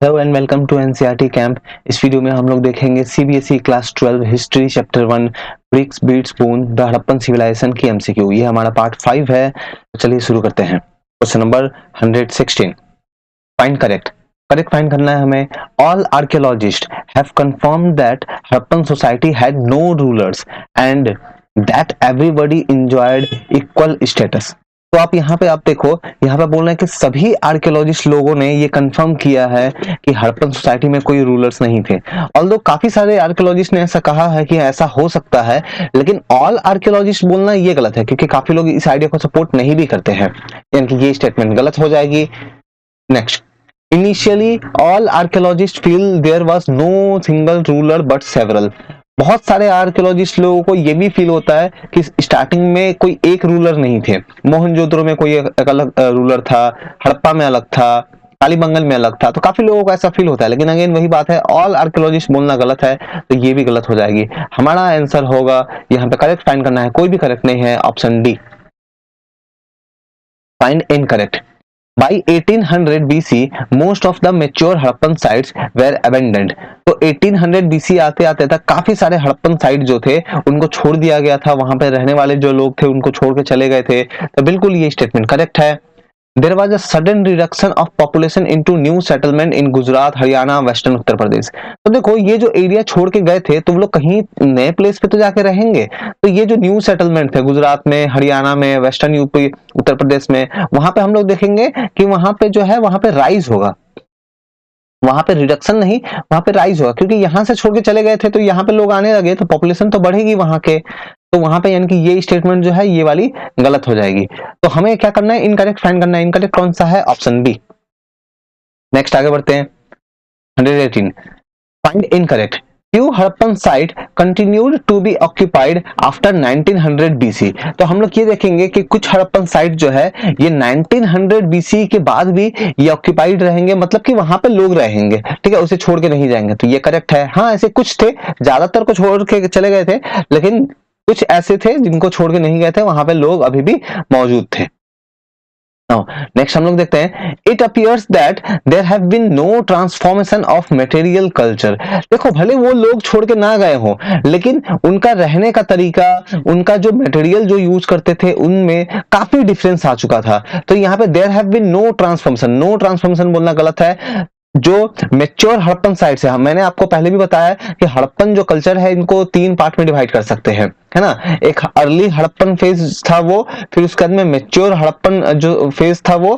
Hello and welcome to NCERT camp. इस video में हम लोग देखेंगे CBSE class 12 history chapter 1 bricks beads bone the Harappan civilisation की एमसीक्यू। ये हमारा पार्ट 5 है। तो चलिए शुरू करते हैं। Question number 116, find correct. Correct find करना है हमें। All archaeologists have confirmed that Harappan society had no rulers and that everybody enjoyed equal status. तो आप देखो, यहाँ पे बोल रहे हैं कि सभी आर्कियोलॉजिस्ट लोगों ने ये कंफर्म किया है कि हड़प्पन सोसाइटी में कोई रूलर्स नहीं थे। ऑल्दो काफी सारे आर्कियोलॉजिस्ट ने ऐसा कहा है कि ऐसा हो सकता है, लेकिन ऑल आर्कियोलॉजिस्ट बोलना ये गलत है, क्योंकि काफी लोग इस आइडिया को सपोर्ट नहीं भी करते हैं। यानी कि ये स्टेटमेंट गलत हो जाएगी। Next, initially all archaeologists feel there was no single ruler but several. बहुत सारे आर्कियोलॉजिस्ट लोगों को ये भी फील होता है कि स्टार्टिंग में कोई एक रूलर नहीं थे। मोहनजोदड़ो में कोई एक अलग रूलर था, हड़प्पा में अलग था, कालीबंगन में अलग था। तो काफी लोगों को ऐसा फील होता है, लेकिन अगेन वही बात है, ऑल आर्कियोलॉजिस्ट बोलना गलत है, तो ये भी गलत हो जाएगी। हमारा आंसर होगा, यहाँ पे करेक्ट फाइंड करना है, कोई भी करेक्ट नहीं है, option D, find incorrect. By 1800 BC, most of the mature Harappan sites were abandoned। तो 1800 BC आते आते तक काफी सारे हड़प्पन साइट जो थे उनको छोड़ दिया गया था। वहां पे रहने वाले जो लोग थे उनको छोड़ के चले गए थे। तो बिल्कुल ये स्टेटमेंट करेक्ट है। There was a sudden reduction of population into new settlement in Gujarat, Haryana, western Uttar Pradesh. तो देखो, ये जो एरिया छोड़ के गए थे तो वो लोग कहीं नए प्लेस पे तो जाके रहेंगे। तो ये जो न्यू सेटलमेंट थे गुजरात में, हरियाणा में, वेस्टर्न यूपी, उत्तर प्रदेश में, वहां पे हम लोग देखेंगे कि वहां पे जो है वहां पे राइज होगा। वहां पे रिडक्शन नहीं, वहां पे राइज होगा, क्योंकि यहां से छोड़ के चले गए थे तो यहाँ पे लोग आने लगे तो पॉपुलेशन तो बढ़ेगी वहां के। तो वहां पे यानी कि ये स्टेटमेंट जो है ये वाली गलत हो जाएगी। तो हमें क्या करना है, इनकरेक्ट फाइंड करना है। इनकरेक्ट कौन सा है, ऑप्शन बी। नेक्स्ट आगे बढ़ते हैं। 118, find incorrect. Few Harappan site continued to be occupied after 1900 BC। तो हम लोग ये देखेंगे कि कुछ हड़प्पन साइट जो है ये 1900 BC के बाद भी ये ऑक्यूपाइड रहेंगे, मतलब कि वहां पे लोग रहेंगे, ठीक है, उसे छोड़ के नहीं जाएंगे। तो ये करेक्ट है। हाँ, ऐसे कुछ थे, ज्यादातर को छोड़ के चले गए थे, लेकिन कुछ ऐसे थे जिनको छोड़ के नहीं गए थे, वहां पे लोग अभी भी मौजूद थे। नेक्स्ट हम लोग देखते हैं, it appears that there have been no transformation of material culture. देखो, भले वो लोग छोड़ के ना गए हो, लेकिन उनका रहने का तरीका, उनका जो मटेरियल जो यूज करते थे उनमें काफी डिफरेंस आ चुका था। तो यहाँ पे there have been no transformation, no transformation बोलना गलत है। जो मेच्योर हड़प्पन साइट्स है, मैंने आपको पहले भी बताया कि हड़प्पन जो कल्चर है इनको 3 पार्ट में डिवाइड कर सकते हैं, है ना। एक अर्ली हड़प्पन फेज था वो, फिर उसके बाद में मेच्योर हड़प्पन जो फेज था वो,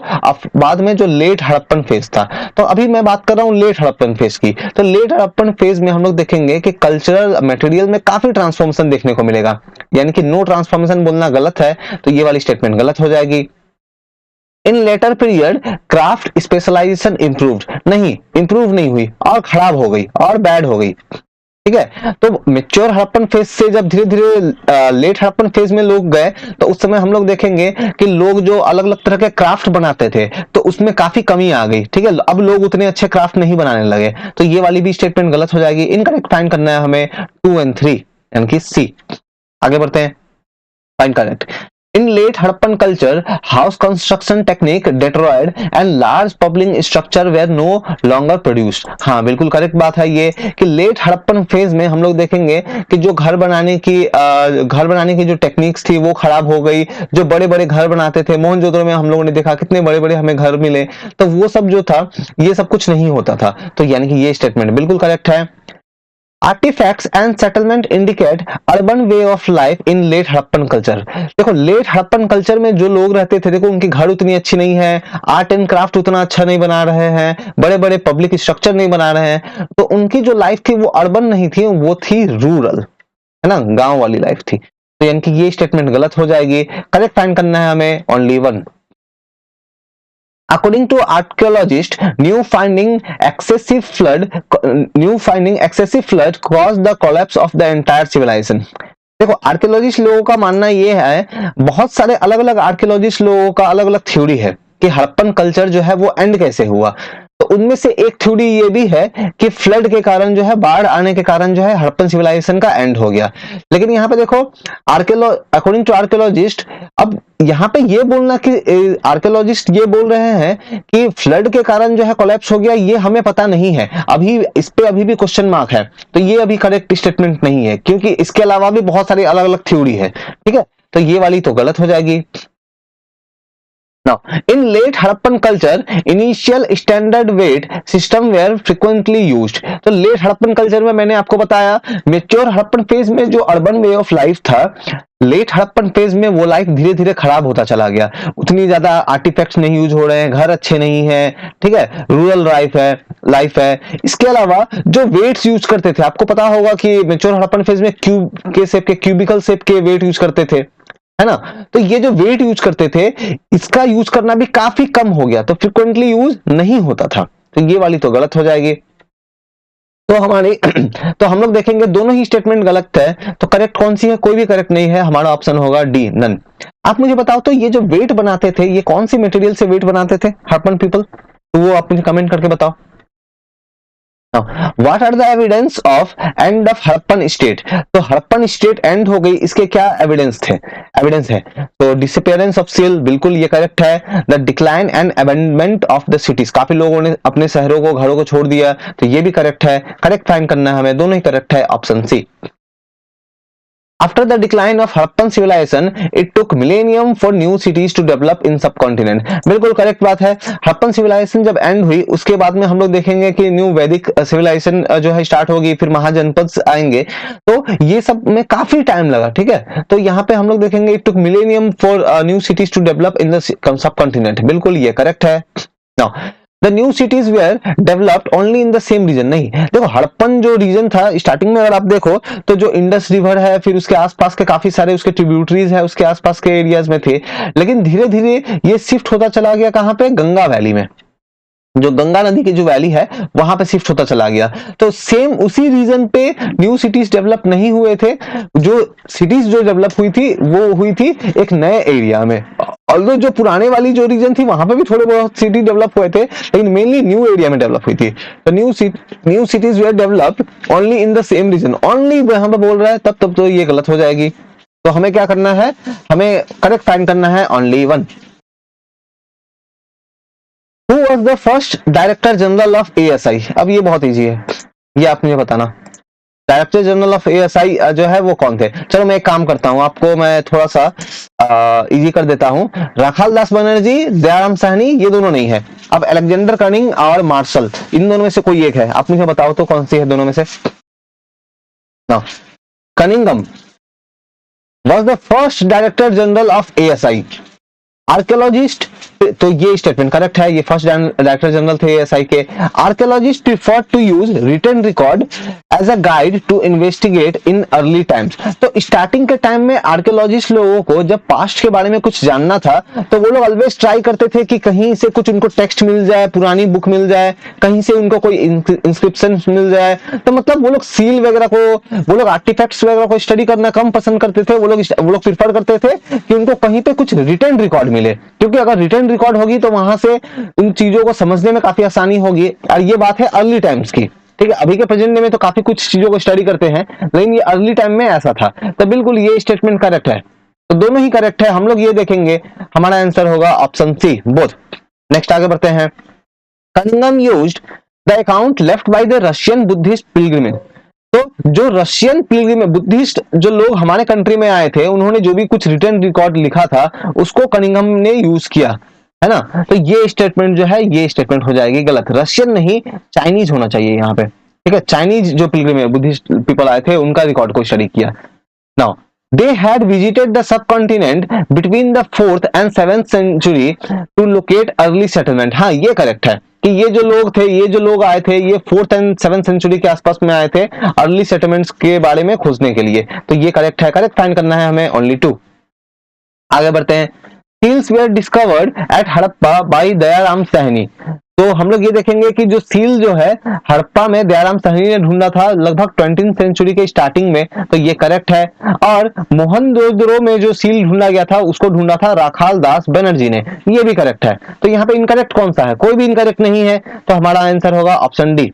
बाद में जो लेट हड़प्पन फेज था। तो अभी मैं बात कर रहा हूँ लेट हड़प्पन फेज की। तो लेट हड़प्पन फेज में हम लोग देखेंगे कि कल्चरल मटेरियल में काफी ट्रांसफॉर्मेशन देखने को मिलेगा। यानी कि नो ट्रांसफॉर्मेशन बोलना गलत है, तो ये वाली स्टेटमेंट गलत हो जाएगी। In later period craft specialization improved, नहीं, इंप्रूव नहीं हुई और खराब हो गई और बैड हो गई, ठीक है। तो मेच्योर हड़प्पन फेज से जब धीरे धीरे लेट हड़प्पन फेज में लोग गए, तो उस समय हम लोग देखेंगे कि लोग जो अलग अलग तरह के क्राफ्ट बनाते थे तो उसमें काफी कमी आ गई, ठीक है। अब लोग उतने अच्छे क्राफ्ट नहीं बनाने लगे। तो ये वाली भी स्टेटमेंट गलत हो जाएगी। इनकरेक्ट फाइंड करना है हमें 2 और 3, यानी कि सी। आगे बढ़ते हैं, find correct. In late Harappan culture, house construction technique deteriorated and large public structure were no longer produced। हाँ, बिल्कुल करेक्ट बात है ये कि लेट हड़प्पन फेज में हम लोग देखेंगे कि जो घर बनाने की जो टेक्निक्स थी वो खराब हो गई। जो बड़े बड़े घर बनाते थे, मोहनजोदड़ो में हम लोगों ने देखा कितने बड़े बड़े हमें घर मिले, तो वो सब जो था ये सब कुछ नहीं होता था। तो यानी कि ये स्टेटमेंट बिल्कुल करेक्ट है। Artefacts and settlement indicate urban way of life in late Harappan culture. देखो, लेट हड़प्पन कल्चर में जो लोग रहते थे, देखो उनकी घर उतनी अच्छी नहीं है, आर्ट एंड क्राफ्ट उतना अच्छा नहीं बना रहे हैं, बड़े बड़े पब्लिक स्ट्रक्चर नहीं बना रहे हैं। तो उनकी जो लाइफ थी वो अर्बन नहीं थी, वो थी रूरल, है ना, गांव वाली लाइफ थी। तो यानी कि ये स्टेटमेंट गलत हो जाएगी। करेक्ट फाइंड करना है हमें only 1। According to archaeologists, new finding excessive flood caused the collapse of the entire civilization। देखो, आर्कियोलॉजिस्ट लोगों का मानना ये है, बहुत सारे अलग अलग आर्कियोलॉजिस्ट लोगों का अलग अलग थ्योरी है कि हड़प्पन कल्चर जो है वो एंड कैसे हुआ। तो उनमें से एक थ्योरी ये भी है कि फ्लड के कारण जो है, बाढ़ आने के कारण जो है हड़प्पन सिविलाइजेशन का एंड हो गया। लेकिन यहाँ पे देखो, अकॉर्डिंग टू आर्कियोलॉजिस्ट, अब यहाँ पे ये बोलना कि आर्कियोलॉजिस्ट ये बोल रहे हैं कि फ्लड के कारण जो है कोलैप्स हो गया, ये हमें पता नहीं है अभी, इस पे अभी भी क्वेश्चन मार्क है। तो ये अभी करेक्ट स्टेटमेंट नहीं है, क्योंकि इसके अलावा भी बहुत सारी अलग अलग थ्योरी है। ठीक है, तो ये वाली तो गलत हो जाएगी। Now, in late Harappan culture, initial standard weight system were frequently used. तो late Harappan culture में मैंने आपको बताया, mature Harappan phase में जो अर्बन वे ऑफ लाइफ था, लेट हड़प्पन फेज में वो लाइफ धीरे धीरे खराब होता चला गया। उतनी ज्यादा आर्टिफैक्ट्स नहीं यूज हो रहे हैं, घर अच्छे नहीं है, ठीक है, रूरल लाइफ है। इसके अलावा जो वेट्स यूज करते थे, आपको पता होगा कि मेच्योर हड़प्पन फेज में क्यूब के शेप के, क्यूबिकल शेप के वेट यूज करते थे, है ना। तो ये जो वेट यूज करते थे, इसका यूज करना भी काफी कम हो गया, तो फ्रिक्वेंटली यूज नहीं होता था। तो ये वाली तो गलत हो जाएगी। तो हमारी तो हम लोग देखेंगे दोनों ही स्टेटमेंट गलत है, तो करेक्ट कौन सी है? कोई भी करेक्ट नहीं है, हमारा ऑप्शन होगा डी, नन। आप मुझे बताओ तो ये जो वेट बनाते थे, ये कौन सी मटेरियल से वेट बनाते थे हड़प्पन पीपल? तो वो आप मुझे कमेंट करके बताओ। Now, what are the evidence of end of Harappan state? तो हड़प्पन स्टेट एंड हो गई, इसके क्या एविडेंस है? तो डिसअपियरेंस ऑफ सेल, बिल्कुल ये करेक्ट है। The decline and abandonment of the cities, काफी लोगों ने अपने शहरों को, घरों को छोड़ दिया, तो ये भी करेक्ट है। करेक्ट फाइंड करना है हमें, दोनों ही करेक्ट है, option C. After the decline of Harappan civilization, it took millennium for new cities to develop in subcontinent. बिल्कुल करेक्ट बात है। हड़प्पन सिविलाइजेशन जब एंड हुई, उसके बाद में हम लोग देखेंगे कि न्यू वैदिक सिविलाइजेशन जो है स्टार्ट होगी, फिर महाजनपद आएंगे, तो ये सब में काफी टाइम लगा। ठीक है, तो यहाँ पे हम लोग देखेंगे it took millennium for new cities to develop in the subcontinent, बिल्कुल ये करेक्ट है। Now the new cities were developed only in the same region. नहीं, देखो हड़प्पन जो रीजन था स्टार्टिंग में, अगर आप देखो तो जो इंडस रिवर है, फिर उसके आसपास के काफी सारे उसके ट्रिब्यूटरीज है, उसके आसपास के एरियाज में थे, लेकिन धीरे धीरे ये शिफ्ट होता चला गया कहां पे? गंगा वैली में, जो गंगा नदी की जो वैली है वहां पे शिफ्ट होता चला गया। तो सेम उसी रीजन पे न्यू सिटीज डेवलप नहीं हुए थे, जो सिटीज जो डेवलप हुई थी वो हुई थी एक नए एरिया में। ऑल्दो जो पुराने वाली जो रीजन थी वहां पे भी थोड़े बहुत सिटी डेवलप हुए थे, लेकिन मेनली न्यू एरिया में डेवलप हुई थी। तो new cities were developed only in the same region, only यहां पे बोल रहा है, तब तो ये गलत हो जाएगी। तो हमें क्या करना है? हमें करेक्ट फाइंड करना है only one. Who was the first director general of ASI? अब ये बहुत इजी है, ये आप मुझे बताना। डायरेक्टर जनरल ऑफ ASI जो है वो कौन थे? चलो मैं एक काम करता हूं, आपको मैं थोड़ा सा इजी कर देता हूं। राखाल दास बनर्जी, दयाराम साहनी, ये दोनों नहीं है। अब अलेक्जेंडर कनिंग और मार्शल, इन दोनों में से कोई एक है, आप मुझे बताओ तो कौन सी है दोनों में से? Cunningham was the first director general of ASI। Archaeologists, तो ये स्टेटमेंट करेक्ट है, ये फर्स्ट डायरेक्टर जनरल थे एएसआई के। Archaeologists prefer to use written record as a guide to investigate in early times. तो स्टार्टिंग के टाइम में archaeologists लोगों को जब पास्ट के बारे में कुछ जानना था, तो वो लोग ऑलवेज ट्राई करते थे कि कहीं से कुछ उनको टेक्स्ट मिल जाए, पुरानी बुक मिल जाए, कहीं से उनको कोई इंस्क्रिप्शन मिल जाए। तो मतलब वो लोग सील वगैरह को, वो लोग आर्टिफैक्ट्स वगैरह को स्टडी करना कम पसंद करते थे। वो लोग प्रीफर करते थे कि उनको कहीं पे कुछ रिटन रिकॉर्ड मिले, क्योंकि अगर रिटन रिकॉर्ड होगी तो वहां से उन चीजों को समझने में काफी आसानी होगी। और ये बात है अर्ली टाइम्स की, ठीक है। अभी के प्रेजेंट में तो काफी कुछ चीजों को स्टडी करते हैं, लेकिन ये अर्ली टाइम में ऐसा था। तो बिल्कुल ये स्टेटमेंट करेक्ट है, तो दोनों ही करेक्ट है। हम लोग ये देखेंगे, हमारा आंसर होगा ऑप्शन सी, बोथ। नेक्स्ट आगे बढ़ते हैं। Cunningham used the account left by the Russian Buddhist pilgrimage. तो जो रशियन पिलग्रिम बुद्धिस्ट जो लोग हमारे कंट्री में आए थे, उन्होंने जो भी कुछ रिटन रिकॉर्ड लिखा था उसको कनिंघम ने यूज किया, है ना। तो ये स्टेटमेंट जो है, ये स्टेटमेंट हो जाएगी गलत। रशियन नहीं, चाइनीज होना चाहिए यहाँ पे, ठीक है। चाइनीज जो पिलग्रिम बुद्धिस्ट पीपल आए थे, उनका रिकॉर्ड को स्टडी किया। Now they had visited the subcontinent between the 4th and 7th century to locate early settlement। हाँ, ये करेक्ट है कि ये जो लोग थे, ये जो लोग आए थे, ये 4th and 7th सेंचुरी के आसपास में आए थे अर्ली सेटलमेंट्स के बारे में खोजने के लिए। तो ये करेक्ट है, करेक्ट फाइंड करना है हमें, ओनली 2। आगे बढ़ते हैं। Seals were discovered at Harappa by Dayaram Sahni. तो हम लोग ये देखेंगे कि जो सील जो है हड़प्पा में दयाराम साहनी ने ढूंढा था लगभग 20th सेंचुरी के स्टार्टिंग में, तो ये करेक्ट है। और मोहनजोदड़ो में जो सील ढूंढा गया था उसको ढूंढा था राखाल दास बनर्जी ने, ये भी करेक्ट है। तो यहाँ पे इनकरेक्ट कौन सा है? कोई भी इनकरेक्ट नहीं है, तो हमारा आंसर होगा option D.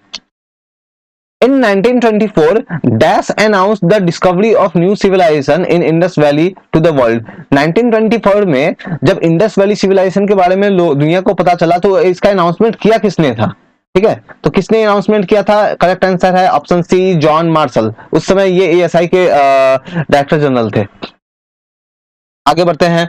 In 1924, Dash announced the discovery of new civilization in Indus Valley to the world. 1924 में जब इंडस वैली सिविलाइजेशन के बारे में दुनिया को पता चला तो इसका अनाउंसमेंट किया किसने था? ठीक है, तो किसने अनाउंसमेंट किया था? करेक्ट आंसर है ऑप्शन सी, जॉन मार्शल। उस समय ये एएसआई के डायरेक्टर जनरल थे। आगे बढ़ते हैं।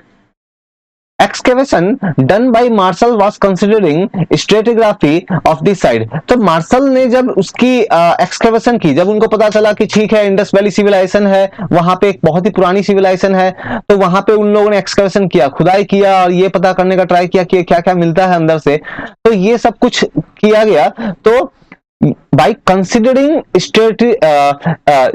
Excavation done by Marshall was considering stratigraphy of the site। तो मार्शल ने जब उसकी एक्सकेवेशन की, जब उनको पता चला कि ठीक है इंडस वैली सिविलाइजेशन है, वहां पे एक बहुत ही पुरानी सिविलाइजेशन है, तो वहां पे उन लोगों ने एक्सकेवेशन किया, खुदाई किया और ये पता करने का ट्राई किया कि क्या क्या मिलता है अंदर से। तो ये सब कुछ किया गया। तो by considering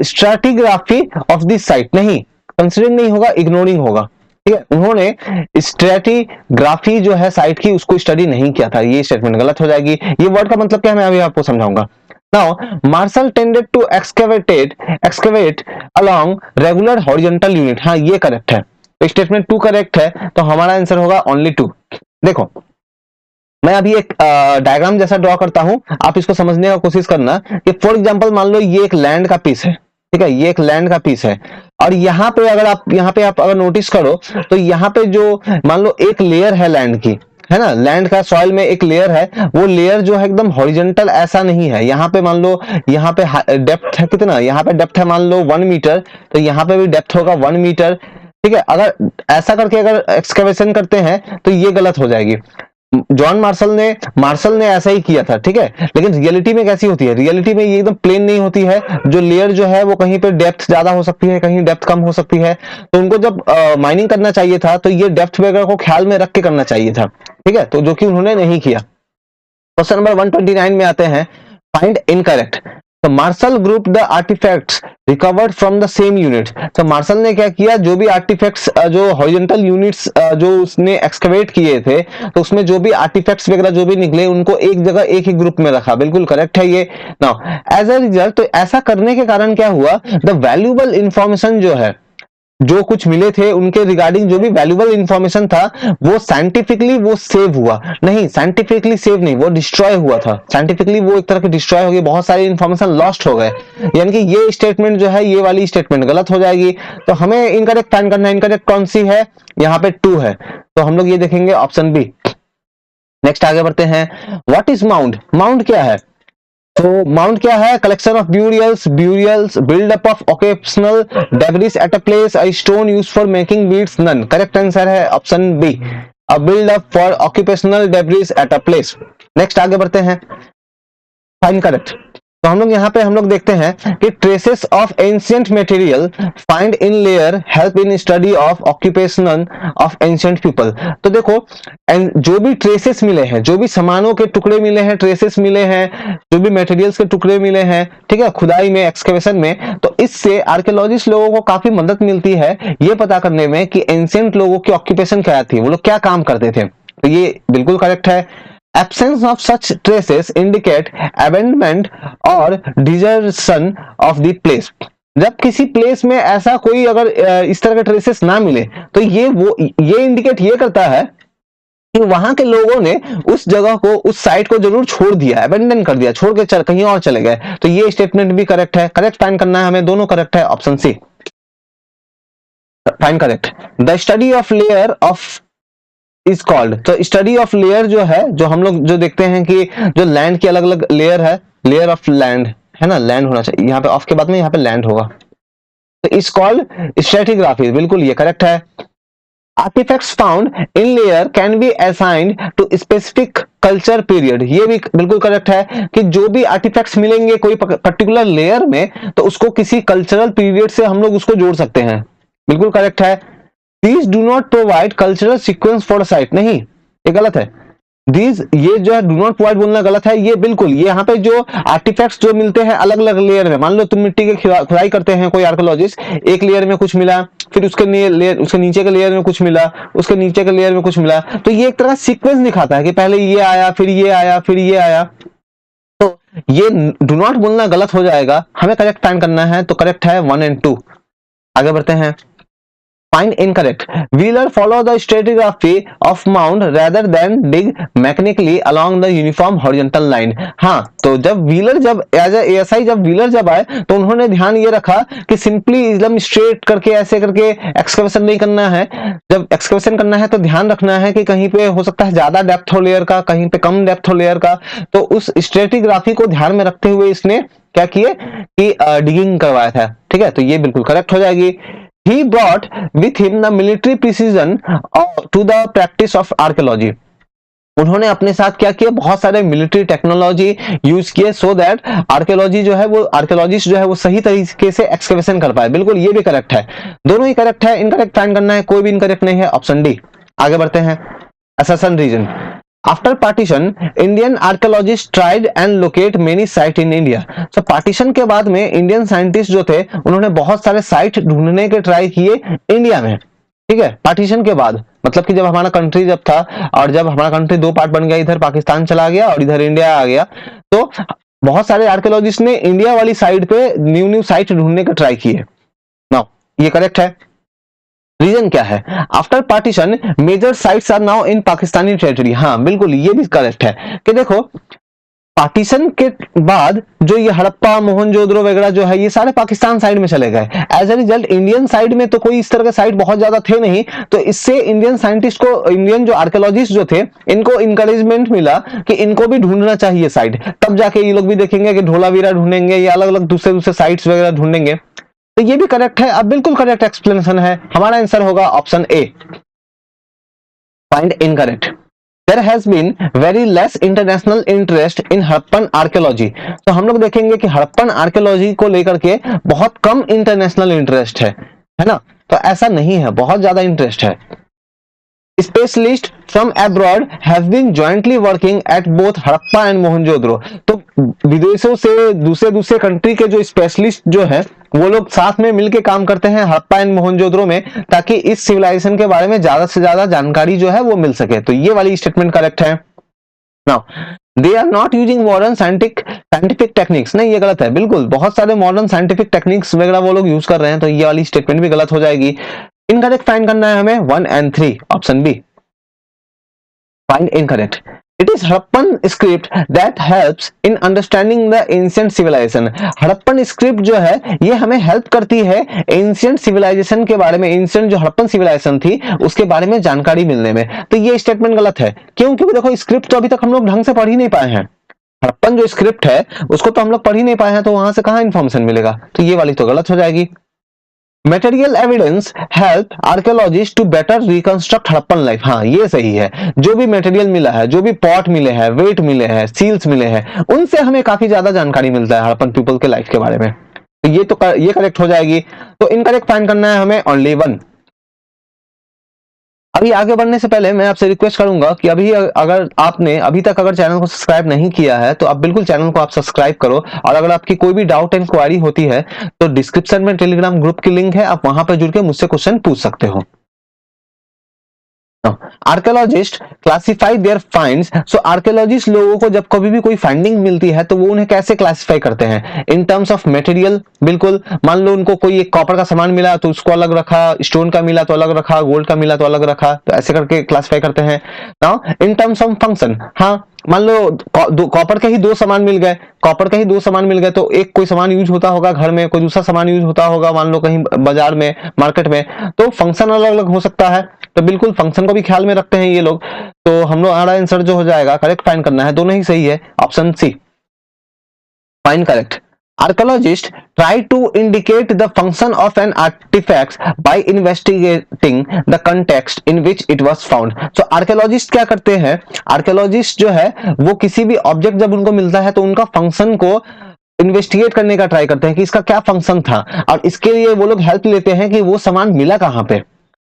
stratigraphy of this site, नहीं कंसिडरिंग नहीं होगा, इग्नोरिंग होगा। ठीक है, उन्होंने स्ट्रेटिग्राफी जो है साइट की उसको स्टडी नहीं किया था, ये स्टेटमेंट गलत हो जाएगी। ये वर्ड का मतलब क्या है मैं अभी आपको समझाऊंगा। Now Marshall tended to excavate along regular horizontal unit, हाँ ये करेक्ट है, तो स्टेटमेंट 2 करेक्ट है, तो हमारा आंसर होगा ओनली 2। देखो मैं अभी एक डायग्राम जैसा ड्रॉ करता हूं, आप इसको समझने का कोशिश करना कि फॉर एग्जांपल मान लो ये एक लैंड का पीस है, ठीक है, ये एक लैंड का पीस है, और यहाँ पे आप अगर नोटिस करो तो यहाँ पे जो मान लो एक लेयर है लैंड की, है ना, लैंड का सॉइल में एक लेयर है, वो लेयर जो है एकदम हॉरिजॉन्टल ऐसा नहीं है। यहाँ पे मान लो यहाँ पे डेप्थ है कितना, यहाँ पे डेप्थ है मान लो 1 मीटर, तो यहाँ पे भी डेप्थ होगा 1 मीटर। ठीक है, अगर ऐसा करके अगर एक्सकेवेशन करते हैं तो ये गलत हो जाएगी। जॉन मार्शल ने ऐसा ही किया था, ठीक है, लेकिन रियलिटी में कैसी होती है? रियलिटी में ये एकदम प्लेन नहीं होती है, जो लेयर जो है वो कहीं पे डेप्थ ज्यादा हो सकती है, कहीं डेप्थ कम हो सकती है। तो उनको जब माइनिंग करना चाहिए था तो ये डेप्थ वगैरह को ख्याल में रख के करना चाहिए था, ठीक है, तो जो कि उन्होंने नहीं किया। क्वेश्चन नंबर 129 में आते हैं, फाइंड इनकरेक्ट। तो Marshall group the artefacts recovered from the same unit. तो मार्शल ने क्या किया, जो भी आर्टिफैक्ट्स जो हॉरिजॉन्टल यूनिट्स जो उसने एक्सकवेट किए थे, तो उसमें जो भी आर्टिफैक्ट्स वगैरह जो भी निकले उनको एक जगह एक ही ग्रुप में रखा, बिल्कुल करेक्ट है ये। नाउ एज अ रिजल्ट, तो ऐसा करने के कारण क्या हुआ, द वैल्यूएबल इंफॉर्मेशन जो है, जो कुछ मिले थे उनके रिगार्डिंग जो भी वैल्यूएबल इंफॉर्मेशन था वो साइंटिफिकली वो सेव हुआ नहीं, साइंटिफिकली सेव नहीं, वो डिस्ट्रॉय हुआ था। साइंटिफिकली वो एक तरह के डिस्ट्रॉय हो गए, बहुत सारे इंफॉर्मेशन लॉस्ट हो गए, यानी कि ये स्टेटमेंट जो है, ये वाली स्टेटमेंट गलत हो जाएगी। तो हमें इनकरेक्ट फाइंड करना है। इनकरेक्ट कौन सी है? यहाँ पे 2 है, तो हम लोग ये देखेंगे ऑप्शन बी। नेक्स्ट आगे बढ़ते हैं। What is mound? माउंड क्या है? तो माउंट क्या है? Collection of burials buildup of occupational debris at a place, a stone used for making beads, none. Correct answer है option B, a buildup for occupational debris at a place. Next आगे बढ़ते हैं, find correct. तो हम लोग देखते हैं कि traces of ancient material find in layer help in study of occupation of ancient people. तो देखो जो भी ट्रेसेस मिले हैं, जो भी सामानों के टुकड़े मिले हैं, ट्रेसेस मिले हैं, जो भी मटेरियल्स के टुकड़े मिले हैं, ठीक है, खुदाई में, एक्सकेवेशन में, तो इससे आर्कियोलॉजिस्ट लोगों को काफी मदद मिलती है ये पता करने में कि एंशिएंट लोगों की ऑक्यूपेशन क्या थी, वो लोग क्या काम करते थे। तो ये बिल्कुल करेक्ट है। Absence of such traces indicate abandonment or desertion of the place। जब किसी प्लेस में ऐसा कोई अगर इस तरह के ट्रेसेस ना मिले तो ये इंडिकेट ये करता है कि वहां के लोगों ने उस जगह को, उस साइट को जरूर छोड़ दिया, अबेंडन कर दिया, छोड़ के कहीं और चले गए। तो ये स्टेटमेंट भी करेक्ट है। करेक्ट फाइंड करना है हमें, दोनों करेक्ट है, option C find correct. The study of layer of is called. तो स्टडी ऑफ लेयर जो है, जो हम लोग जो देखते हैं कि जो लैंड की अलग अलग लेयर है, लेयर ऑफ लैंड है ना, लैंड होना चाहिए, यहाँ पे ऑफ के बाद में यहाँ पे लैंड होगा, तो इज कॉल्ड स्ट्रेटिग्राफी, बिल्कुल ये करेक्ट है। Artefacts found in layer can be assigned to specific culture period, ये भी बिल्कुल करेक्ट है कि जो भी आर्टिफैक्ट्स मिलेंगे कोई पर्टिकुलर लेयर में तो उसको किसी कल्चरल पीरियड से हम लोग उसको जोड़ सकते हैं, बिल्कुल करेक्ट है। These do not provide cultural sequence for site, नहीं ये गलत है। ये जो है डू नॉट प्रोवाइड बोलना गलत है, ये बिल्कुल ये यहाँ पे जो आर्टिफैक्ट्स जो मिलते हैं अलग अलग लेयर में, मान लो तुम मिट्टी की खुदाई करते हैं कोई आर्कोलॉजिस्ट, एक लेयर में कुछ मिला, फिर उसके लेयर, उसके नीचे के लेयर में कुछ मिला, उसके नीचे के लेयर में कुछ मिला, तो ये एक तरह का सीक्वेंस दिखाता है कि पहले ये आया, फिर ये आया, फिर ये आया। तो ये डू नॉट बोलना गलत हो जाएगा, हमें करेक्ट फाइंड करना है, तो करेक्ट है 1 और 2। आगे बढ़ते हैं। Find incorrect. Wheeler follow the stratigraphy of mound rather than dig mechanically along the uniform horizontal line. हाँ, तो जब व्हीलर जब एज एएसआई जब व्हीलर जब आए तो उन्होंने ध्यान ये रखा कि सिंपली एकदम स्ट्रेट करके ऐसे करके एक्सकवेशन नहीं करना है। जब एक्सकवेशन करना है तो ध्यान रखना है कि कहीं पे हो सकता है ज्यादा डेप्थ हो लेयर का, कहीं पे कम डेप्थ हो लेयर का, तो उस स्ट्रेटिग्राफी को ध्यान में रखते हुए इसने क्या किए कि डिगिंग करवाया था। ठीक है, तो ये बिल्कुल करेक्ट हो जाएगी। He brought with him the military precision to the practice of archaeology. उन्होंने अपने साथ क्या किया, बहुत सारे मिलिट्री टेक्नोलॉजी यूज किए सो दैट आर्कियोलॉजी जो है वो आर्कियोलॉजिस्ट जो है वो सही तरीके से एक्सकवेशन कर पाए। बिल्कुल ये भी करेक्ट है, दोनों ही करेक्ट है। इनकरेक्ट फाइंड करना है, कोई भी इनकरेक्ट नहीं है, ऑप्शन डी। आगे बढ़ते हैं। अससन reason. After partition, Indian archaeologists tried and locate many sites in India. So partition के बाद में इंडियन साइंटिस्ट जो थे उन्होंने बहुत सारे साइट ढूंढने के ट्राई किए इंडिया में। ठीक है, पार्टीशन के बाद मतलब कि जब हमारा कंट्री जब था और जब हमारा कंट्री दो पार्ट बन गया, इधर पाकिस्तान चला गया और इधर इंडिया आ गया, तो बहुत सारे आर्कियोलॉजिस्ट ने इंडिया वाली साइड पे न्यू साइट ढूंढने के ट्राई किए। नाउ ये करेक्ट है। रीजन क्या है, after partition major sites are now in Pakistani territory. हाँ बिल्कुल ये भी करेक्ट है कि देखो पार्टीशन के बाद जो ये हड़प्पा मोहनजोदड़ो वगैरह जो है ये सारे पाकिस्तान साइड में चले गए। As a result Indian side में तो कोई इस तरह के साइट बहुत ज्यादा थे नहीं, तो इससे इंडियन साइंटिस्ट को, इंडियन जो आर्कियोलॉजिस्ट जो थे, इनको इंकरेजमेंट मिला कि इनको भी ढूंढना चाहिए साइट। तब जाके ये लोग भी देखेंगे कि धोलावीरा ढूंढेंगे या अलग अलग दूसरे दूसरे साइट्स वगैरह ढूंढेंगे। तो ये भी करेक्ट है, अब बिल्कुल करेक्ट एक्सप्लेनेशन है। हमारा आंसर होगा option A. Find incorrect. There has been very less international interest in Harappan archaeology. तो हम लोग देखेंगे कि हड़प्पन आर्कियोलॉजी को लेकर के बहुत कम इंटरनेशनल इंटरेस्ट है ना? तो ऐसा नहीं है, बहुत ज्यादा इंटरेस्ट है। Specialists from abroad have been jointly working at both Harappa and Mohenjodaro. तो विदेशों से दूसरे कंट्री के जो स्पेशलिस्ट जो है वो लोग साथ में मिलके काम करते हैं हड़प्पा एंड मोहनजोदड़ो में, ताकि इस सिविलाइजेशन के बारे में ज्यादा से ज्यादा जानकारी जो है वो मिल सके। तो ये वाली स्टेटमेंट करेक्ट है। Now they are not using modern scientific techniques. नहीं, ये गलत है, बिल्कुल बहुत सारे मॉडर्न साइंटिफिक टेक्निक्स वगैरह वो लोग यूज कर रहे हैं, तो ये वाली स्टेटमेंट भी गलत हो जाएगी। इनकरेक्ट फाइंड करना है हमें 1 और 3, option B. Find incorrect. It is Harappan script that helps in understanding the ancient civilization. Harappan script जो है ये हमें हेल्प करती है एंशिएंट सिविलाइजेशन के बारे में, एंशिएंट जो हड़प्पन सिविलाइजेशन थी उसके बारे में जानकारी मिलने में। तो ये स्टेटमेंट गलत है, क्यों? क्योंकि देखो स्क्रिप्ट तो अभी तक हम लोग ढंग से पढ़ ही नहीं पाए हैं। हड़प्पन जो स्क्रिप्ट है उसको तो हम लोग पढ़ ही नहीं पाए हैं, तो वहां से कहां इंफॉर्मेशन मिलेगा? तो ये वाली तो गलत हो जाएगी। Material evidence help archaeologists to better reconstruct Harappan life. हाँ ये सही है, जो भी मटेरियल मिला है, जो भी पॉट मिले हैं, वेट मिले हैं, सील्स मिले हैं, उनसे हमें काफी ज्यादा जानकारी मिलता है हड़प्पन पीपल के लाइफ के बारे में। तो ये करेक्ट हो जाएगी। तो इनकरेक्ट फाइंड करना है हमें ओनली 1। अभी आगे बढ़ने से पहले मैं आपसे रिक्वेस्ट करूंगा कि अगर आपने अभी तक चैनल को सब्सक्राइब नहीं किया है तो आप बिल्कुल चैनल को आप सब्सक्राइब करो, और अगर आपकी कोई भी डाउट एंड क्वेरी होती है तो डिस्क्रिप्शन में टेलीग्राम ग्रुप की लिंक है, आप वहां पर जुड़ के मुझसे क्वेश्चन पूछ सकते हो। Archaeologists classify their finds. So archaeologists लोगों को जब कभी भी कोई फाइंडिंग मिलती है तो वो उन्हें कैसे क्लासिफाई करते हैं? In terms of material. बिल्कुल, मान लो उनको कोई एक कॉपर का सामान मिला तो उसको अलग रखा, स्टोन का मिला तो अलग रखा, गोल्ड का मिला तो अलग रखा, तो ऐसे करके क्लासिफाई करते हैं। Now in terms of function, हाँ मान लो कॉपर के ही दो सामान मिल गए, तो एक कोई सामान यूज होता होगा घर में, कोई दूसरा सामान यूज होता होगा मान लो कहीं बाजार में, मार्केट में, तो फंक्शन अलग अलग हो सकता है। तो बिल्कुल फंक्शन को भी ख्याल में रखते हैं ये लोग। तो हम लोग हमारा आंसर जो हो जाएगा, करेक्ट फाइंड करना है, दोनों ही सही है, option C. Find correct. Archaeologists try to indicate the function of an artifact by investigating the context in which it was found. So archaeologists क्या करते हैं? archaeologists जो है वो किसी भी ऑब्जेक्ट जब उनको मिलता है तो उनका फंक्शन को इन्वेस्टिगेट करने का ट्राई करते हैं कि इसका क्या फंक्शन था, और इसके लिए वो लोग हेल्प लेते हैं कि वो सामान मिला कहां पे।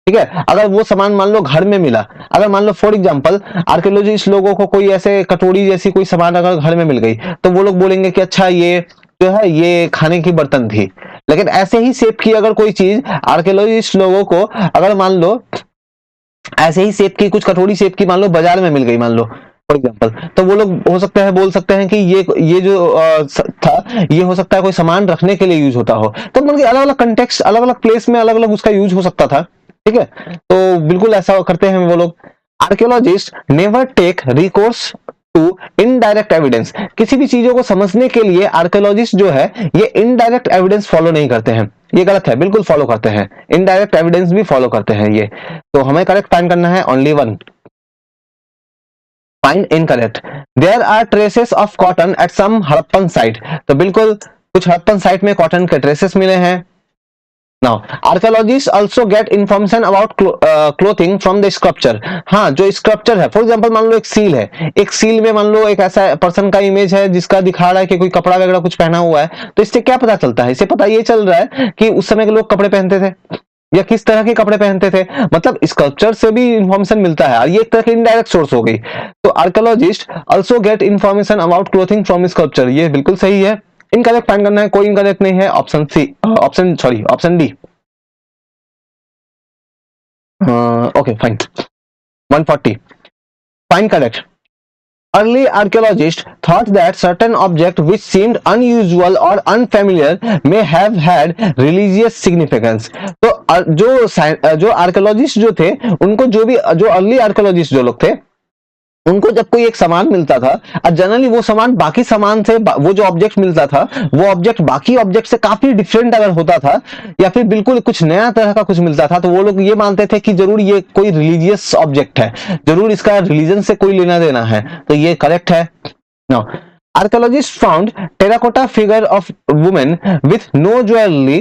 ठीक है। अगर वो सामान मान लो घर में मिला, अगर मान लो फॉर एग्जांपल आर्कियोलॉजिस्ट लोगों को कोई ऐसे कटोरी जैसी कोई सामान अगर घर में मिल गई, तो वो लोग बोलेंगे कि अच्छा ये जो है ये खाने की बर्तन थी। लेकिन ऐसे ही शेप की अगर कोई चीज आर्कियोलॉजिस्ट लोगों को अगर मान लो ऐसे ही शेप की कुछ कटोरी शेप की मान लो बाजार में मिल गई मान लो फॉर एग्जांपल, तो वो लोग हो सकता है बोल सकते हैं कि ये जो था ये हो सकता है कोई सामान रखने के लिए यूज होता हो। तो मतलब अलग अलग कंटेक्स्ट, अलग अलग प्लेस में अलग अलग उसका यूज हो सकता था। ठीक है, तो बिल्कुल ऐसा करते हैं वो लोग। Archaeologists never take recourse to indirect evidence. किसी भी चीजों को समझने के लिए आर्कियोलॉजिस्ट जो है ये इनडायरेक्ट एविडेंस फॉलो नहीं करते हैं। ये गलत है, बिल्कुल फॉलो करते हैं, इनडायरेक्ट एविडेंस भी फॉलो करते हैं ये। तो हमें करेक्ट फाइंड करना है only one. Find incorrect. There are traces of cotton at some Harappan site. तो बिल्कुल कुछ हड़प्पन साइट में कॉटन के ट्रेसेस मिले हैं। Now, archaeologists also get information about clothing from the sculpture। हाँ, जो स्कल्पचर है, फॉर एग्जांपल मान लो एक सील है, एक सील में मान लो एक ऐसा पर्सन का इमेज है जिसका दिखा रहा है कि कोई कपड़ा वगैरह कुछ पहना हुआ है, तो इससे क्या पता चलता है? इससे पता ये चल रहा है कि उस समय के लोग कपड़े पहनते थे या किस तरह के कपड़े पहनते थे। मतलब स्कल्पचर से भी इंफॉर्मेशन मिलता है और ये एक तरह की इनडायरेक्ट सोर्स हो गई। तो archaeologist also get information about clothing from sculpture, ये बिल्कुल सही है। इनकरेक्ट फाइंड करना है, कोई इनकरेक्ट नहीं है। Option D. Okay fine. 140 fine correct. Early archaeologists thought that certain objects which seemed unusual or unfamiliar may have had religious significance। तो जो आर्कियोलॉजिस्ट जो थे उनको जो अर्ली आर्कियोलॉजिस्ट जो लोग थे उनको जब कोई एक सामान मिलता था और जनरली वो सामान बाकी सामान से, वो जो ऑब्जेक्ट मिलता था वो ऑब्जेक्ट बाकी ऑब्जेक्ट से काफी डिफरेंट अगर होता था या फिर बिल्कुल कुछ नया तरह का कुछ मिलता था, तो वो लोग ये मानते थे कि जरूर ये कोई रिलीजियस ऑब्जेक्ट है, जरूर इसका रिलीजन से कोई लेना देना है। तो ये करेक्ट है। Now archaeologists found terracotta figure of women with no jewelry,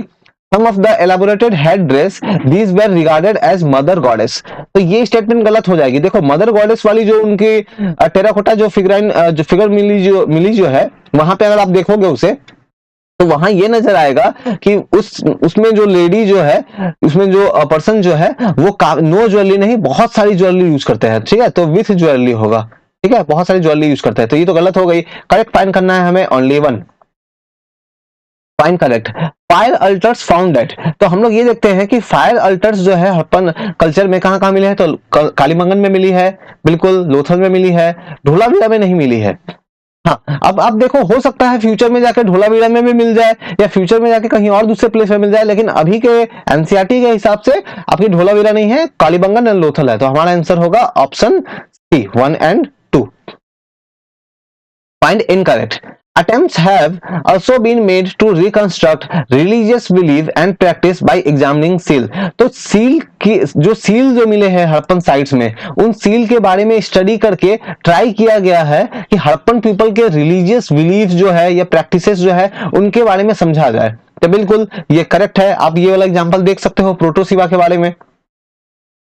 some of the elaborated headdress, these were regarded as mother goddess। तो ये स्टेटमेंट गलत हो जाएगी। देखो मदर गॉडेस वाली जो उनकी टेराकोटा जो फिगर मिली जो है, वहां पे अगर आप देखोगे उसे तो वहां ये नजर आएगा कि उसमें जो लेडी जो है, उसमें जो पर्सन जो है वो नो ज्वेलरी नहीं, बहुत सारी ज्वेलरी यूज करते हैं। ठीक है, तो विथ ज्वेलरी होगा। ठीक है, बहुत सारी ज्वेलरी यूज करते हैं, तो ये तो गलत हो गई। करेक्ट फाइंड करना है हमें only one. Fine correct. Fire altars found at. तो हम लोग ये देखते हैं कि फायर अल्टर्स जो है अपन कल्चर में कहां कहां मिले हैं, तो कालीबंगन में मिली है, बिल्कुल लोथल में मिली है, धोलावीरा में नहीं मिली है। हाँ, अब आप देखो हो सकता है फ्यूचर में जाके धोलावीरा में भी मिल जाए या फ्यूचर में जाके कहीं और दूसरे प्लेस में मिल जाए, लेकिन अभी के एनसीईआरटी के हिसाब से आपकी धोलावीरा नहीं है, कालीबंगन एंड लोथल है। तो हमारा आंसर होगा option C 1 and 2। Find incorrect. Attempts have also been made to reconstruct religious belief and practice by examining seal। तो सील जो मिले हैं हड़प्पन साइट्स में, उन सील के बारे में स्टडी करके ट्राई किया गया है कि हड़प्पन पीपल के रिलीजियस बिलीफ जो है या प्रैक्टिसेस जो है उनके बारे में समझा जाए। तो बिल्कुल ये करेक्ट है। आप ये वाला एग्जांपल देख सकते हो प्रोटोसिवा के बारे में,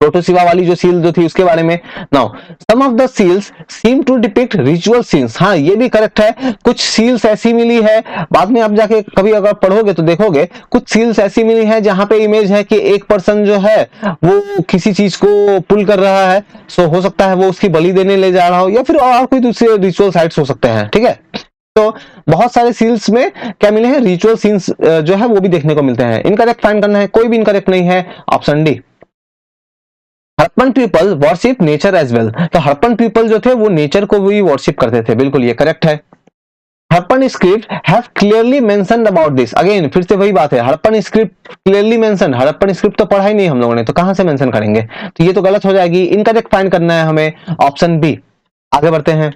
प्रोटोसिवा वाली जो सील जो थी उसके बारे में। Now some of the seals seem to depict ritual scenes. हाँ, ये भी करेक्ट है। कुछ सील्स ऐसी मिली है, बाद में आप जाके कभी अगर पढ़ोगे तो देखोगे कुछ सील्स ऐसी मिली है जहां पे इमेज है कि एक पर्सन जो है वो किसी चीज को पुल कर रहा है। सो हो सकता है वो उसकी बलि देने ले जा रहा हो या फिर और कोई दूसरे रिचुअल साइट्स हो सकते हैं। ठीक है, तो बहुत सारे सील्स में क्या मिले हैं, रिचुअल सीन्स जो है वो भी देखने को मिलते हैं। इनकरेक्ट फाइंड करना है, कोई भी इनकरेक्ट नहीं है। Option D. Harappan people worship nature as well. तो हड़प्पन पीपल जो थे वो नेचर को भी वर्शिप करते थे, बिल्कुल ये करेक्ट है। Harappan script have clearly mentioned about this. Again फिर से वही बात है, Harappan script clearly mention, Harappan script तो पढ़ा ही नहीं हम लोगों ने, तो कहां से मेंशन करेंगे? तो ये तो गलत हो जाएगी। इनकरेक्ट फाइंड करना है हमें, ऑप्शन बी। आगे बढ़ते हैं।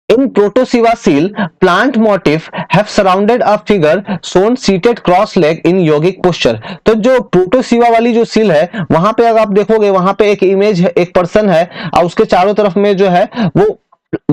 In Protosiva seal, plant motif have surrounded a figure shown seated cross-leg in yogic posture। तो जो प्रोटोसिवा वाली जो सील है वहां पे अगर आप देखोगे वहां पे एक इमेज है, एक पर्सन है और उसके चारों तरफ में जो है वो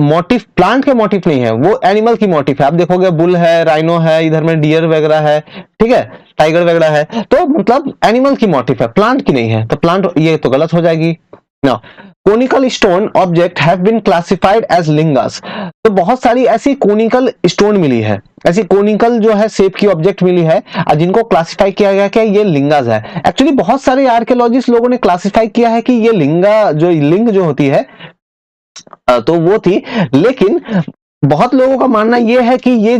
मोटिव प्लांट के मोटिव नहीं है, वो एनिमल की मोटिव है। आप देखोगे बुल है, राइनो है, इधर में डियर वगैरह है, ठीक है, टाइगर वगैरह है, तो मतलब एनिमल की मोटिव है, प्लांट की नहीं है। तो प्लांट ये तो गलत हो जाएगी। ना conical stone object have been classified as lingas. तो बहुत सारी ऐसी कोनिकल स्टोन मिली है, ऐसी कोनिकल जो है शेप की ऑब्जेक्ट मिली है जिनको क्लासिफाई किया गया कि ये लिंगास है। एक्चुअली बहुत सारे आर्कियोलॉजिस्ट लोगों ने क्लासिफाई किया है कि ये लिंग जो होती है तो वो थी, लेकिन बहुत लोगों का मानना ये है कि ये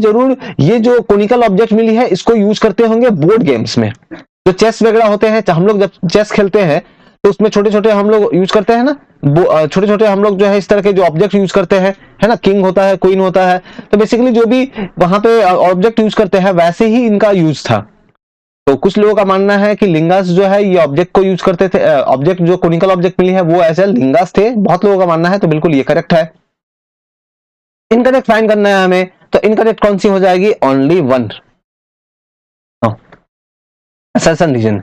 जो कोनिकल ऑब्जेक्ट मिली है इसको यूज करते होंगे बोर्ड गेम्स में, जो चेस वगैरह होते हैं। हम लोग जब चेस खेलते हैं तो उसमें छोटे छोटे हम लोग यूज करते हैं ना, छोटे छोटे हम लोग जो है इस तरह के जो ऑब्जेक्ट यूज करते हैं, है ना, किंग होता है, क्वीन होता है। तो बेसिकली जो भी वहां पे ऑब्जेक्ट यूज करते हैं वैसे ही इनका यूज था। तो कुछ लोगों का मानना है कि लिंगास जो है ये ऑब्जेक्ट को यूज करते थे, ऑब्जेक्ट जो कोनिकल ऑब्जेक्ट मिली है वो ऐसे लिंगास थे, बहुत लोगों का मानना है। तो बिल्कुल ये करेक्ट है। इनकरेक्ट फाइंड करना है हमें, तो इनकरेक्ट कौन सी हो जाएगी? Only one, assertion reason.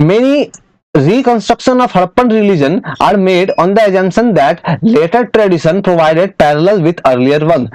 Many reconstruction of Harappan religion are made on the assumption that later tradition provided parallel with earlier one।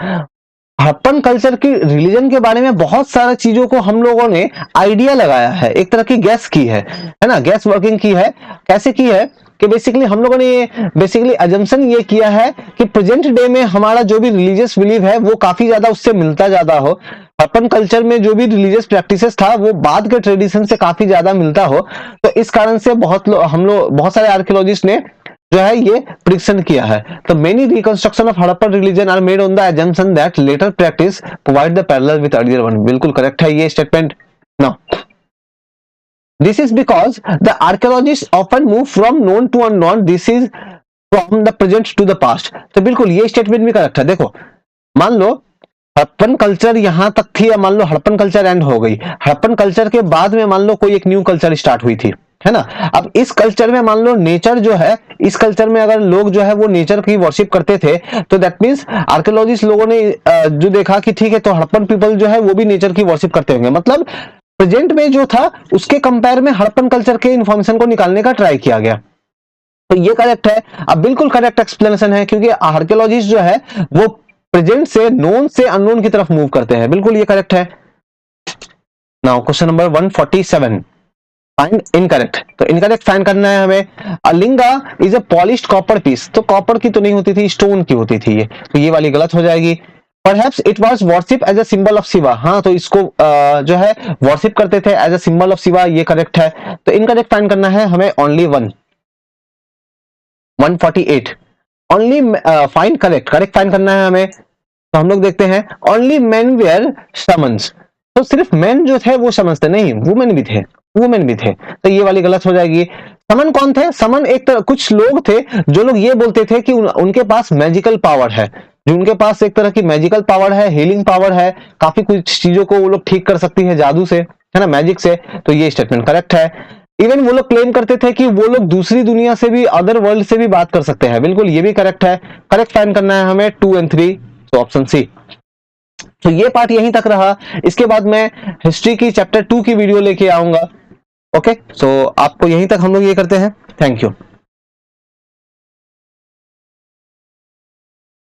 Harappan culture की रिलीजन के बारे में बहुत सारा चीजों को हम लोगों ने आइडिया लगाया है, एक तरह की गैस की है ना, गैस वर्किंग की है। कैसे की है कि बेसिकली हम लोगों ने बेसिकली अजम्पशन ये किया है कि प्रेजेंट डे में हमारा जो भी रिलीजियस बिलीव है वो काफी ज्यादा उससे मिलता ज्यादा हो, हड़प्पन कल्चर में जो भी रिलीजियस प्रैक्टिसेस था वो बाद के ट्रेडिशन से काफी ज्यादा मिलता हो। तो इस कारण से बहुत सारे आर्कियोलॉजिस्ट ने जो है ये प्रिडिक्शन किया है। तो many reconstruction of Harappan religion are made on the assumption that later practice provide the parallel with earlier one। बिल्कुल करेक्ट है ये statement. Now this is because the archaeologists often move from known to unknown, this is from the present to the past। तो बिल्कुल ये statement भी correct है। देखो मान लो हड़प्पन कल्चर यहां तक थी, या मान लो हड़प्पन कल्चर एंड हो गई, हड़प्पन कल्चर के बाद में मान लो कोई एक न्यू कल्चर स्टार्ट हुई थी, है ना। अब इस कल्चर में मान लो नेचर जो है, इस कल्चर में अगर लोग जो है वो नेचर की वर्शिप करते थे, तो दैट मींस आर्कियोलॉजिस्ट लोगों ने जो देखा कि ठीक है तो हड़प्पन पीपल जो है वो भी नेचर की वर्शिप करते होंगे, मतलब प्रेजेंट में जो था उसके कंपेयर में हड़प्पन कल्चर के इंफॉर्मेशन को निकालने का ट्राई किया गया। तो ये करेक्ट है। अब बिल्कुल करेक्ट एक्सप्लेनेशन है, क्योंकि आर्कियोलॉजिस्ट जो है वो प्रेजेंट से नोन से अननोन की तरफ मूव करते हैं। बिल्कुल ये करेक्ट है। Now question number 147, find incorrect. तो इनकरेक्ट फाइंड करना है हमें। A linga is a polished copper piece. तो कॉपर की तो नहीं होती थी, स्टोन की होती थी ये, तो ये वाली गलत हो जाएगी। Perhaps it was worship as a symbol of Shiva। हाँ, तो इसको जो है वर्शिप करते थे as a symbol of Shiva, ये करेक्ट है। तो इनकरेक्ट फाइंड करना है हमें only one. 148, only find correct, correct find करना है हमें। तो हम लोग देखते हैं ओनली मेन वेयर समन्स। तो सिर्फ मेन जो थे वो समन्स थे, नहीं वुमेन भी थे, वुमेन भी थे। तो ये वाली गलत हो जाएगी। समन कौन थे? समन एक तरह कुछ लोग थे जो लोग ये बोलते थे कि उनके पास मैजिकल पावर है, जो उनके पास एक तरह की मैजिकल पावर है, हीलिंग पावर है, काफी कुछ चीजों को वो लोग ठीक कर सकती है जादू से, है ना, मैजिक से। तो ये स्टेटमेंट करेक्ट है। इवन वो लोग क्लेम करते थे कि वो लोग दूसरी दुनिया से भी, अदर वर्ल्ड से भी बात कर सकते हैं। बिल्कुल ये भी करेक्ट है। करेक्ट फाइंड करना है हमें 2 और 3, तो ऑप्शन सी। तो ये पार्ट यहीं तक रहा। इसके बाद मैं हिस्ट्री की चैप्टर 2 की वीडियो लेके आऊंगा। ओके, सो आपको यहीं तक हम लोग ये करते हैं। Thank you.